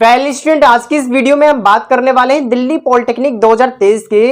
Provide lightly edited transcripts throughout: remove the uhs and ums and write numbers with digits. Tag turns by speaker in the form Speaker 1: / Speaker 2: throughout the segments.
Speaker 1: पहली स्टूडेंट, आज की इस वीडियो में हम बात करने वाले हैं दिल्ली पॉलिटेक्निक 2023 के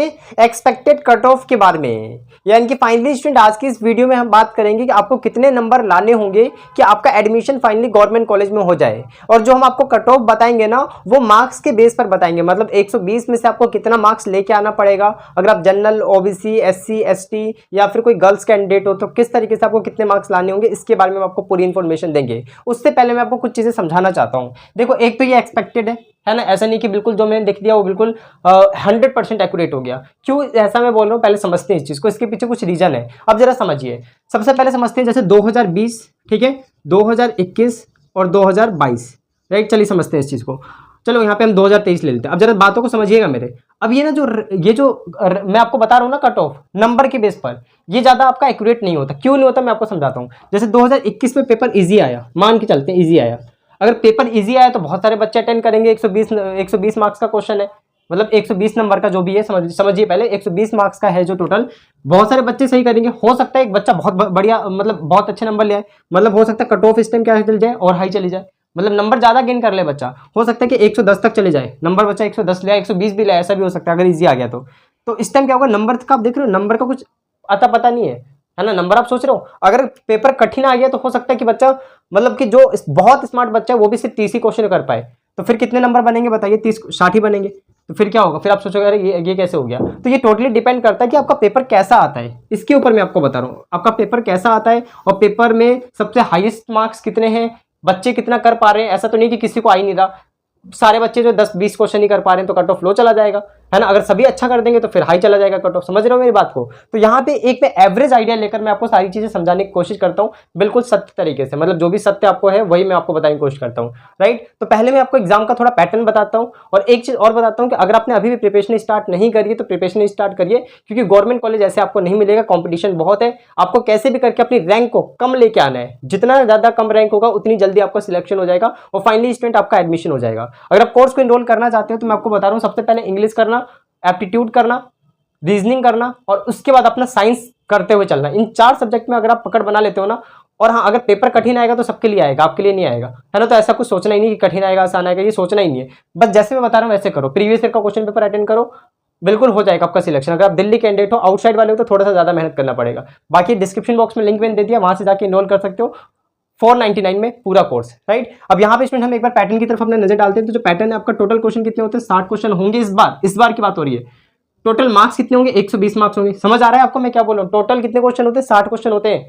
Speaker 1: एक्सपेक्टेड कट ऑफ के बारे में। यानी कि फाइनली स्टूडेंट, आज की इस वीडियो में हम बात करेंगे कि आपको कितने नंबर लाने होंगे कि आपका एडमिशन फाइनली गवर्नमेंट कॉलेज में हो जाए। और जो हम आपको कट ऑफ बताएंगे ना, वो मार्क्स के बेस पर बताएंगे। मतलब 120 में से आपको कितना मार्क्स लेके आना पड़ेगा। अगर आप जनरल, ओबीसी, एससी, एसटी या फिर कोई गर्ल्स कैंडिडेट हो तो किस तरीके से आपको कितने मार्क्स लाने होंगे, इसके बारे में हम आपको पूरी इन्फॉर्मेशन देंगे। उससे पहले मैं आपको कुछ चीजें समझाना चाहता हूँ। देखो, एक तो ये एक्सपेक्टेड है ना, ऐसा नहीं कि बिल्कुल जो मैंने लिख दिया वो बिल्कुल 100% एक्यूरेट हो गया। क्यों ऐसा मैं बोल रहा हूँ, पहले समझते हैं इस चीज को। इसके पीछे कुछ रीजन है, अब जरा समझिए। सबसे पहले समझते हैं जैसे 2020, ठीक है, 2021 और 2022, राइट। चलिए समझते हैं इस चीज को। चलो यहाँ पे हम 2023 ले लेते हैं। अब जरा बातों को समझिएगा मेरे। अब ये ना जो मैं आपको बता रहा हूँ ना, कट ऑफ नंबर के बेस पर, ये ज्यादा आपका एक्यूरेट नहीं होता। क्यों नहीं होता, मैं आपको समझाता हूँ। जैसे 2021 में पेपर इजी आया, मान के चलते हैं इजी आया। अगर पेपर इजी आया तो बहुत सारे बच्चे अटेंड करेंगे। 120 मार्क्स का क्वेश्चन है, मतलब 120 नंबर का जो भी है, समझिए पहले 120 मार्क्स का है जो टोटल, बहुत सारे बच्चे सही करेंगे। हो सकता है एक बच्चा बहुत बढ़िया, मतलब बहुत अच्छे नंबर ले आए, मतलब हो सकता है कट ऑफ इस टाइम क्या चल जाए और हाई चली जाए, मतलब नंबर ज्यादा गेन कर ले बच्चा। हो सकता है कि 110 तक चले जाए नंबर, बच्चा 110 ले आए, 120 भी ले आए, ऐसा भी हो सकता है अगर इजी आ गया तो इस टाइम क्या होगा, नंबर का आप देख रहे हो, नंबर का कुछ अता पता नहीं है ना। नंबर आप सोच रहे हो, अगर पेपर कठिन आ गया तो हो सकता है कि बच्चा, मतलब कि जो बहुत स्मार्ट बच्चा है वो भी सिर्फ 30 ही क्वेश्चन कर पाए। तो फिर कितने नंबर बनेंगे बताइए, 30-60 ही बनेंगे। तो फिर क्या होगा, फिर आप सोचोगे अरे ये कैसे हो गया। तो ये टोटली डिपेंड करता है कि आपका पेपर कैसा आता है, इसके ऊपर मैं आपको बता रहा हूँ। आपका पेपर कैसा आता है और पेपर में सबसे हाईएस्ट मार्क्स कितने हैं, बच्चे कितना कर पा रहे हैं। ऐसा तो नहीं कि किसी को आ ही नहीं रहा, सारे बच्चे जो 10-20 क्वेश्चन ही कर पा रहे हैं तो कट ऑफ लो चला जाएगा, है ना। अगर सभी अच्छा कर देंगे तो फिर हाई चला जाएगा कट ऑफ। समझ रहे हो मेरी बात को। तो यहाँ पे एक मैं एवरेज आइडिया लेकर मैं आपको सारी चीजें समझाने की कोशिश करता हूँ, बिल्कुल सत्य तरीके से। मतलब जो भी सत्य आपको है वही मैं आपको बताने की कोशिश करता हूँ, राइट। तो पहले मैं आपको एग्जाम का थोड़ा पैटर्न बताता हूँ और एक चीज और बताता हूँ कि अगर आपने अभी भी प्रिपरेशन स्टार्ट नहीं करी है तो प्रिपरेशन स्टार्ट करिए, क्योंकि गवर्नमेंट कॉलेज ऐसे आपको नहीं मिलेगा, कॉम्पिटिशन बहुत है। आपको कैसे भी करके अपनी रैंक को कम लेके आना है। जितना ज्यादा कम रैंक होगा उतनी जल्दी आपका सिलेक्शन हो जाएगा और फाइनली स्टूडेंट आपका एडमिशन हो जाएगा। अगर आप कोर्स को एनरोल करना चाहते हो तो मैं आपको बता रहा हूँ, सबसे पहले इंग्लिश करना, एप्टीट्यूड करना, रीजनिंग करना और उसके बाद अपना साइंस करते हुए चलना। इन 4 सब्जेक्ट में अगर आप पकड़ बना लेते हो ना, और हाँ, अगर पेपर कठिन आएगा तो सबके लिए आएगा, आपके लिए नहीं आएगा, है ना। तो ऐसा कुछ सोचना ही नहीं कि कठिन आएगा आसान आएगा, ये सोचना ही नहीं है। बस जैसे मैं बता रहा हूँ वैसे करो, प्रीवियस ईयर का क्वेश्चन पेपर अटेंड करो, बिल्कुल हो जाएगा आपका सिलेक्शन। अगर आप दिल्ली कैंडिडेट हो, आउटसाइड वाले हो तो थोड़ा सा ज्यादा मेहनत करना पड़ेगा। बाकी डिस्क्रिप्शन बॉक्स में लिंक मैंने दे दिया, वहां से जाके इनरोल कर सकते हो 499 में पूरा कोर्स, राइट। अब यहाँ पे स्टूडेंट हम एक बार पैटर्न की तरफ अपने नजर डालते हैं। तो जो पैटर्न है आपका, टोटल क्वेश्चन कितने होते हैं, 60 क्वेश्चन होंगे इस बार की बात हो रही है। टोटल मार्क्स कितने होंगे, 120 मार्क्स होंगे। समझ आ रहा है आपको मैं क्या बोल रहा हूँ। टोटल कितने क्वेश्चन होते हैं, 60 क्वेश्चन होते हैं।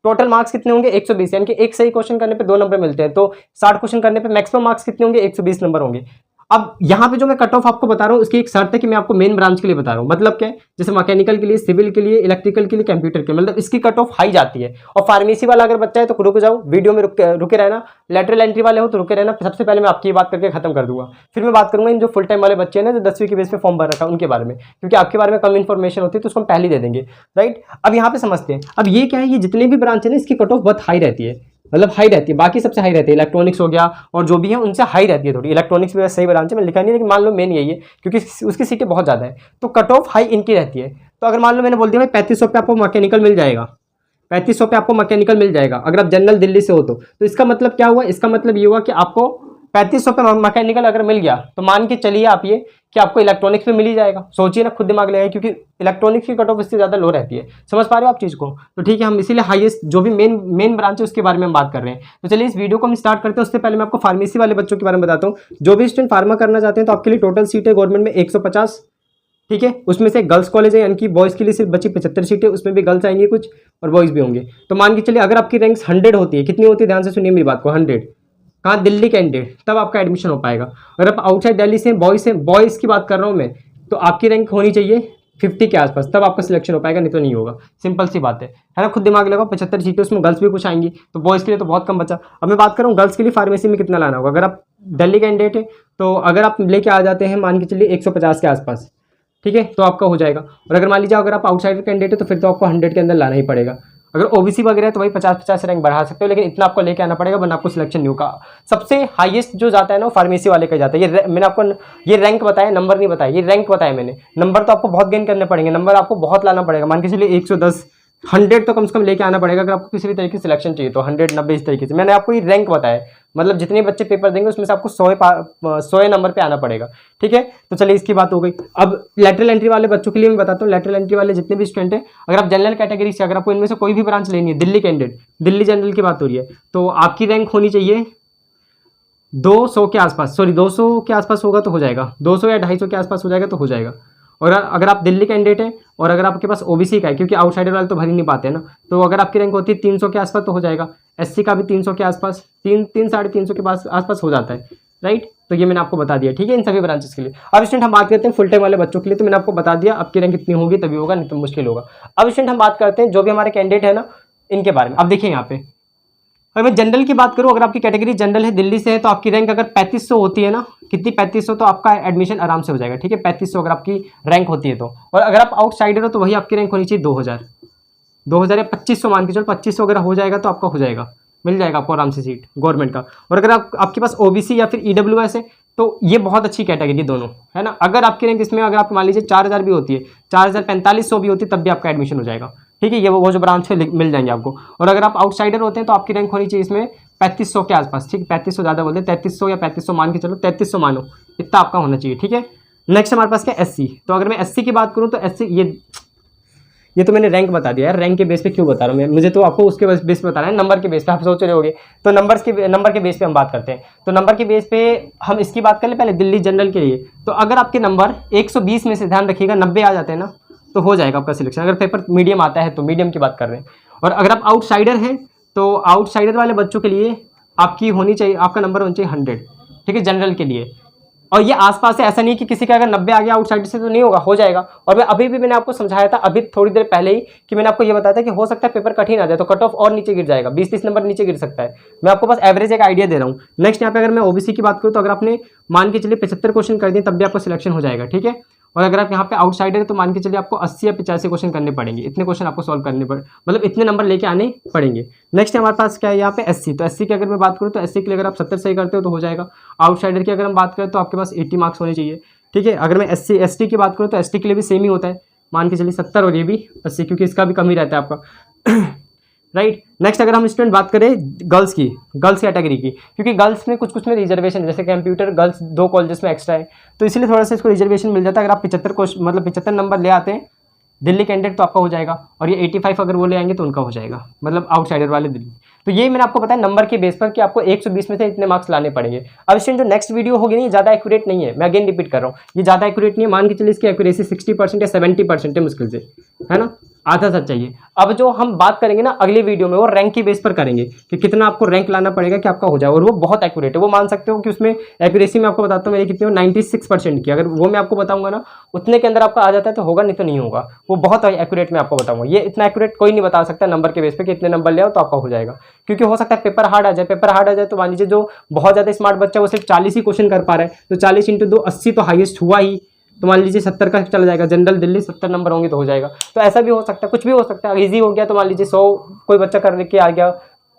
Speaker 1: टोटल मार्क्स कितने होंगे, 120। यानी कि एक सही क्वेश्चन करने पे 2 नंबर मिलते हैं। तो 60 क्वेश्चन करने पे मैक्सिमम मार्क्स कितने होंगे, 120 नंबर होंगे। अब यहाँ पे जो मैं कट ऑफ आपको बता रहा हूँ उसकी एक शर्त है कि मैं आपको मेन ब्रांच के लिए बता रहा हूँ। मतलब क्या है, जैसे मैकेनिकल के लिए, सिविल के लिए, इलेक्ट्रिकल के लिए, कंप्यूटर के, मतलब इसकी कट ऑफ हाई जाती है। और फार्मेसी वाला अगर बच्चा है तो रुक जाओ, वीडियो में रुके रहना। लेटरल एंट्री वाले हो तो रुके रहना। सबसे पहले मैं आपकी बात करके खत्म कर दूंगा, फिर मैं बात करूंगा इन जो फुल टाइम वाले बच्चे हैं ना, जो 10वीं के बेस पे फॉर्म भर रखा है उनके बारे में, क्योंकि आपके बारे में कम इन्फॉर्मेशन होती है तो उसको हम पहले दे देंगे, राइट। अब यहाँ पे समझते हैं। अब ये क्या है, ये जितने भी ब्रांच है ना, इसकी कट ऑफ बहुत हाई रहती है, मतलब हाई रहती है। बाकी सबसे हाई रहती है, इलेक्ट्रॉनिक्स हो गया और जो भी है उनसे हाई रहती है थोड़ी। इलेक्ट्रॉनिक्स भी सही ब्रांच है, मैं लिखा नहीं, लेकिन मान लो मेन यही है क्योंकि उसकी सीटें बहुत ज़्यादा है, तो कट ऑफ हाई इनकी रहती है। तो अगर मान लो मैंने बोल दिया भाई 3500 पे आपको मैकेनिकल मिल जाएगा, 3500 पे आपको मैकेनिकल मिल जाएगा अगर आप जनरल दिल्ली से हो तो इसका मतलब क्या हुआ, इसका मतलब ये हुआ कि आपको 3500 पे मैकेनिकल अगर मिल गया तो मान के चलिए आप ये कि आपको इलेक्ट्रॉनिक्स में मिल ही जाएगा। सोचिए ना, खुद दिमाग लगाइए, क्योंकि इलेक्ट्रॉनिक्स की कट ऑफ इससे ज़्यादा लो रहती है। समझ पा रहे हो आप चीज़ को। तो ठीक है, हम इसीलिए हाईएस्ट जो भी मेन ब्रांच है उसके बारे में हम बात कर रहे हैं। तो चलिए इस वीडियो को हम स्टार्ट करते हैं। उससे पहले मैं आपको फार्मेसी वाले बच्चों के बारे में बताता हूँ। जो भी स्टूडेंट फार्मा करना चाहते हैं तो आपके लिए टोटल सीट है गवर्नमेंट में 150, ठीक है। उसमें से गर्ल्स कॉलेज है, यानी कि बॉयज़ के लिए सिर्फ बची 75 सीटें, उसमें भी गर्ल्स आएंगे कुछ और बॉयज़ भी होंगे। तो मान के चलिए अगर आपकी रैंक्स 100 होती है, कितनी होती है, ध्यान से सुनिए मेरी बात को, 100 कहाँ, दिल्ली कैंडिडेट, तब आपका एडमिशन हो पाएगा। अगर आप आउटसाइड दिल्ली से बॉयज़ की बात कर रहा हूँ मैं, तो आपकी रैंक होनी चाहिए 50 के आसपास, तब आपका सिलेक्शन हो पाएगा, नहीं तो नहीं होगा। सिंपल सी बात है ना। खुद दिमाग लगाओ, 75 सीटें, उसमें गर्ल्स भी कुछ आएंगी, तो बॉयज़ के लिए तो बहुत कम बचा। अब मैं बात करूँ गर्ल्स के लिए फार्मेसी में कितना लाना होगा। अगर आप दिल्ली कैंडिडेट है तो अगर आप लेके आ जाते हैं मान के चलिए 150 के आसपास, ठीक है, तो आपका हो जाएगा। और अगर मान लीजिए अगर आप आउटसाइडर कैंडिडेट है तो फिर तो आपको 100 के अंदर लाना ही पड़ेगा। अगर ओबीसी वगैरह है तो भाई 50-50 रैंक बढ़ा सकते हो, लेकिन इतना आपको लेके आना पड़ेगा वरना आपको सिलेक्शन नहीं होगा। सबसे हाईएस्ट जो जाता है ना, फार्मेसी वाले का जाता है। ये मैंने आपको ये रैंक बताया, नंबर नहीं बताया, ये रैंक बताया मैंने। नंबर तो आपको बहुत गेन करने पड़ेंगे, नंबर आपको बहुत लाना पड़ेगा। मान के चलिए 110 100 तो कम से कम लेके आना पड़ेगा अगर आपको किसी भी तरीके से सिलेक्शन चाहिए तो 100 90 इस तरीके से। मैंने आपको ये रैंक बताया, मतलब जितने बच्चे पेपर देंगे उसमें से आपको 100 नंबर पे आना पड़ेगा, ठीक है। तो चलिए इसकी बात हो गई। अब लेटरल एंट्री वाले बच्चों के लिए मैं बताता हूँ, लेटरल एंट्री वाले जितने भी स्टूडेंट हैं, अगर आप जनरल कैटेगरी से, अगर आपको इनमें से कोई भी ब्रांच लेनी है, दिल्ली कैंडिडेट, दिल्ली जनरल की बात हो रही है, तो आपकी रैंक होनी चाहिए 200 के आसपास, सॉरी 200 के आसपास होगा तो हो जाएगा, 200 या 250 के आसपास हो जाएगा तो हो जाएगा। और अगर आप दिल्ली कैंडिडेट हैं और अगर आपके पास ओबीसी का है, क्योंकि आउटसाइडर वाले तो भर ही नहीं पाते हैं ना, तो अगर आपकी रैंक होती है 300 के आसपास तो हो जाएगा। एससी का भी 300 के आसपास, 300-350 के आसपास हो जाता है, राइट। तो ये मैंने आपको बता दिया, ठीक है, इन सभी ब्रांचेस के लिए। अब स्टूडेंट हम बात करते हैं फुल टाइम वाले बच्चों के लिए, तो मैंने आपको बता दिया आपकी रैंक कितनी होगी तभी होगा, नहीं तो मुश्किल होगा। अब स्टूडेंट हम बात करते हैं जो भी हमारे कैंडिडेट है ना इनके बारे में। अब देखिए यहाँ पे अगर मैं जनरल की बात करूं, अगर आपकी कैटेगरी जनरल है, दिल्ली से है, तो आपकी रैंक अगर 3500 होती है ना, कितनी 3500, तो आपका एडमिशन आराम से हो जाएगा, ठीक है। 3500 अगर आपकी रैंक होती है तो। और अगर आप आउटसाइडर हो तो वही आपकी रैंक होनी चाहिए 2000 या 2500 मान के चलो, 2500 अगर हो जाएगा तो आपका हो जाएगा, मिल जाएगा आपको आराम से सीट गवर्नमेंट का। और अगर आपके पास ओबीसी या फिर ईडब्ल्यूएस है तो ये बहुत अच्छी कैटेगरी दोनों है ना। अगर आपकी रैंक इसमें अगर आप मान लीजिए 4000 भी होती है, 4500 भी होती है, तब भी आपका एडमिशन हो जाएगा, ठीक है। ये वो जो ब्रांच है मिल जाएंगे आपको। और अगर आप आउटसाइडर होते हैं तो आपकी रैंक होनी चाहिए इसमें 3500 के आसपास, ठीक है। 3500 ज़्यादा बोलते हैं, 3300 या 3500 मान के चलो, 3300 मानो, इतना आपका होना चाहिए, ठीक है। नेक्स्ट हमारे पास क्या एससी। तो अगर मैं एससी की बात करूँ तो एससी ये तो मैंने रैंक बता दिया यार, रैंक के बेस पे क्यों बता रहा हूँ मैं, मुझे तो आपको उसके बेस पे बताना है, नंबर के बेस पे। आप सोच रहे होगे तो नंबर के बेस पे हम बात करते हैं। तो नंबर के बेस पे हम इसकी बात कर ले पहले दिल्ली जनरल के लिए। तो अगर आपके नंबर 120 में से, ध्यान रखिएगा, 90 आ जाते हैं ना तो हो जाएगा आपका सिलेक्शन। अगर पेपर मीडियम आता है तो, मीडियम की बात कर रहे हैं। और अगर आप आउटसाइडर हैं तो आउटसाइडर वाले बच्चों के लिए आपकी होनी चाहिए, आपका नंबर होना चाहिए 100, ठीक है, जनरल के लिए। और ये आसपास है, ऐसा नहीं कि किसी का अगर 90 आ गया आउटसाइडर से तो नहीं होगा, हो जाएगा। और मैं अभी भी मैंने आपको समझाया था अभी थोड़ी देर पहले ही कि मैंने आपको ये बताया था कि हो सकता है पेपर कठिन आ जाए तो कट ऑफ और नीचे गिर जाएगा, 20-30 नंबर नीचे गिर सकता है। मैं आपको बस एवरेज एक आइडिया दे रहा हूँ। नेक्स्ट यहाँ पे अगर मैं ओबीसी की बात करूँ तो अगर आपने मान के चलिए 75 क्वेश्चन कर दिए तब भी आपको सिलेक्शन हो जाएगा, ठीक है। और अगर आप यहाँ पे आउटसाइडर है तो मान के चलिए आपको 80 या 85 क्वेश्चन करने पड़ेंगे, इतने क्वेश्चन आपको सॉल्व करने पड़े, मतलब इतने नंबर लेके आने पड़ेंगे। नेक्स्ट हमारे पास क्या है यहाँ पे एससी। तो एससी की अगर मैं बात करूँ तो एससी के लिए अगर आप 70 सही करते हो तो हो जाएगा। आउटसाइडर की अगर हम बात करें तो आपके पास 80 मार्क्स होने चाहिए, ठीक है। अगर मैं एससी एसटी की बात करूँ तो एसटी के लिए भी सेम ही होता है, मान के चलिए 70 और ये भी 80, क्योंकि इसका भी कम ही रहता है आपका राइट। नेक्स्ट अगर हम स्टूडेंट बात करें गर्ल्स कैटेगरी की, क्योंकि गर्ल्स में कुछ में रिजर्वेशन, जैसे कंप्यूटर गर्ल्स 2 कॉलेजेस में एक्स्ट्रा है, तो इसलिए थोड़ा सा इसको रिजर्वेशन मिल जाता है। अगर आप 75 नंबर ले आते हैं दिल्ली कैंडिडेट तो आपका हो जाएगा, और ये 85 अगर वो ले आएंगे तो उनका हो जाएगा, मतलब आउटसाइडर वाले दिल्ली। तो ये मैंने आपको बताया नंबर के बेस पर कि आपको 120 में से इतने मार्क्स लाने पड़ेंगे। अब इसमें जो नेक्स्ट वीडियो होगी नहीं, ज़्यादा एक्यूरेट नहीं है, मैं अगेन रिपीट कर रहा हूँ, ये ज़्यादा एक्यूरेट नहीं है। मान के चलिए इसकी एक्यूरेसी 60% या 70% है मुश्किल से, है ना, आधा सच चाहिए। अब जो हम बात करेंगे ना अगले वीडियो में, वो रैंक के बेस पर करेंगे कि कितना आपको रैंक लाना पड़ेगा कि आपका हो जाए, और वो बहुत एक्यूरेट है। वो मान सकते हो कि उसमें एक्यूरेसी में आपको बताता हूँ मेरी कितनी हो, 96% की। अगर वो मैं आपको बताऊंगा ना उतने के अंदर आपका आ जाता है तो होगा, नहीं तो नहीं होगा। वो बहुत एक्यूरेट मैं आपको बताऊंगा, ये इतना एक्यूरेट कोई नहीं बता सकता नंबर के बेस पे कि इतने नंबर ले आओ तो आपका हो जाएगा। क्योंकि हो सकता है पेपर हार्ड आ जाए, तो मान लीजिए जो बहुत ज़्यादा स्मार्ट बच्चा वो सिर्फ 40 ही क्वेश्चन कर पा रहा है, तो 40 × 2 80 तो हाईएस्ट हुआ ही, तो मान लीजिए 70 का चला जाएगा। जनरल दिल्ली 70 नंबर होंगे तो हो जाएगा। तो ऐसा भी हो सकता है, कुछ भी हो सकता है। इजी हो गया तो मान लीजिए 100 कोई बच्चा कर के आ गया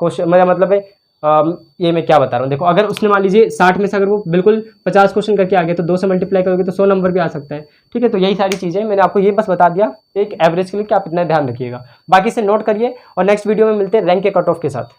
Speaker 1: क्वेश्चन, मेरा मतलब है ये मैं क्या बता रहा हूँ, देखो अगर उसने मान लीजिए 60 में से अगर वो बिल्कुल 50 क्वेश्चन करके आ गया तो 2 से मल्टीप्लाई करोगे तो 100 नंबर भी आ सकता है, ठीक है। तो यही सारी चीज़ें मैंने आपको ये बस बता दिया एक एवरेज के लिए कि आप इतना ध्यान रखिएगा, बाकी से नोट करिए। और नेक्स्ट वीडियो में मिलते हैं रैंक के कट ऑफ के साथ।